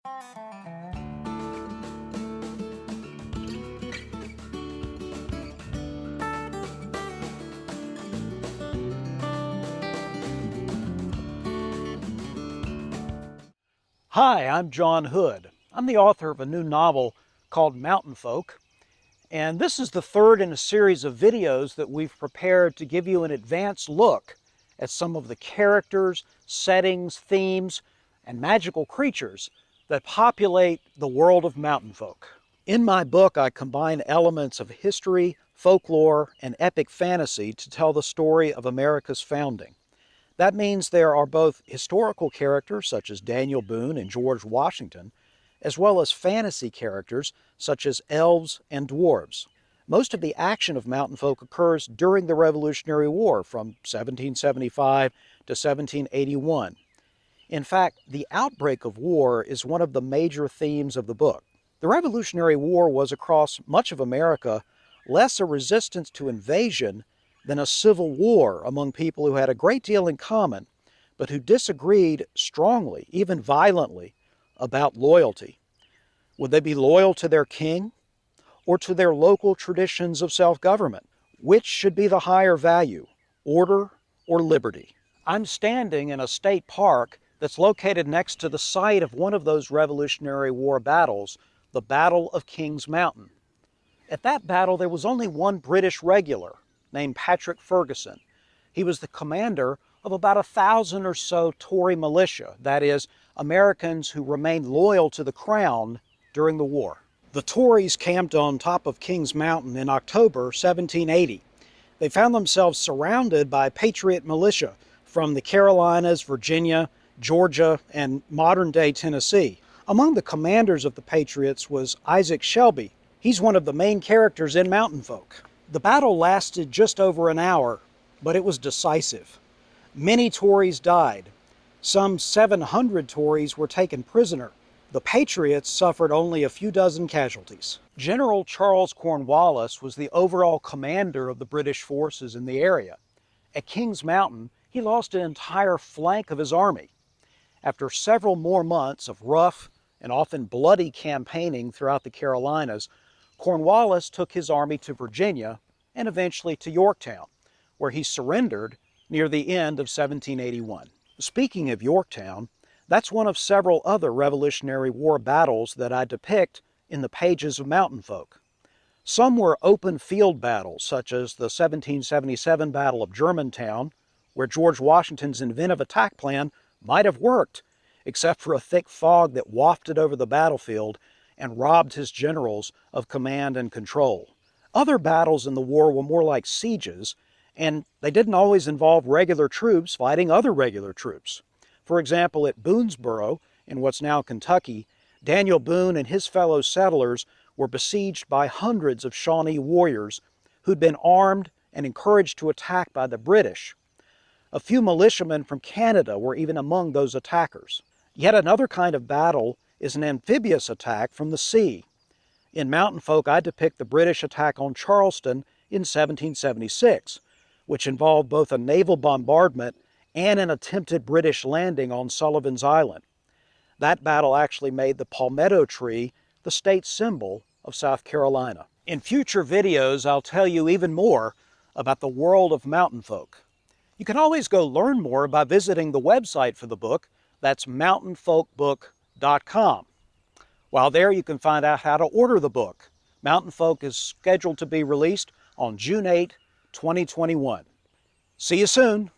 Hi, I'm John Hood. I'm the author of a new novel called Mountain Folk, and this is the third in a series of videos that we've prepared to give you an advanced look at some of the characters, settings, themes, and magical creatures that populate the world of mountain folk. In my book, I combine elements of history, folklore, and epic fantasy to tell the story of America's founding. That means there are both historical characters such as Daniel Boone and George Washington, as well as fantasy characters such as elves and dwarves. Most of the action of mountain folk occurs during the Revolutionary War from 1775 to 1781. In fact, the outbreak of war is one of the major themes of the book. The Revolutionary War was across much of America less a resistance to invasion than a civil war among people who had a great deal in common, but who disagreed strongly, even violently, about loyalty. Would they be loyal to their king or to their local traditions of self-government? Which should be the higher value, order or liberty? I'm standing in a state park that's located next to the site of one of those Revolutionary War battles, the Battle of Kings Mountain. At that battle, there was only one British regular, named Patrick Ferguson. He was the commander of about 1,000 or so Tory militia, that is, Americans who remained loyal to the crown during the war. The Tories camped on top of Kings Mountain in October 1780. They found themselves surrounded by patriot militia from the Carolinas, Virginia, Georgia, and modern-day Tennessee. Among the commanders of the Patriots was Isaac Shelby. He's one of the main characters in Mountain Folk. The battle lasted just over an hour, but it was decisive. Many Tories died. Some 700 Tories were taken prisoner. The Patriots suffered only a few dozen casualties. General Charles Cornwallis was the overall commander of the British forces in the area. At Kings Mountain, he lost an entire flank of his army. After several more months of rough and often bloody campaigning throughout the Carolinas, Cornwallis took his army to Virginia and eventually to Yorktown, where he surrendered near the end of 1781. Speaking of Yorktown, that's one of several other Revolutionary War battles that I depict in the pages of Mountain Folk. Some were open field battles, such as the 1777 Battle of Germantown, where George Washington's inventive attack plan might have worked, except for a thick fog that wafted over the battlefield and robbed his generals of command and control. Other battles in the war were more like sieges, and they didn't always involve regular troops fighting other regular troops. For example, at Boonesboro, in what's now Kentucky, Daniel Boone and his fellow settlers were besieged by hundreds of Shawnee warriors who'd been armed and encouraged to attack by the British. A few militiamen from Canada were even among those attackers. Yet another kind of battle is an amphibious attack from the sea. In Mountain Folk, I depict the British attack on Charleston in 1776, which involved both a naval bombardment and an attempted British landing on Sullivan's Island. That battle actually made the palmetto tree the state symbol of South Carolina. In future videos, I'll tell you even more about the world of Mountain Folk. You can always go learn more by visiting the website for the book. That's mountainfolkbook.com. While there, you can find out how to order the book. Mountain Folk is scheduled to be released on June 8, 2021. See you soon.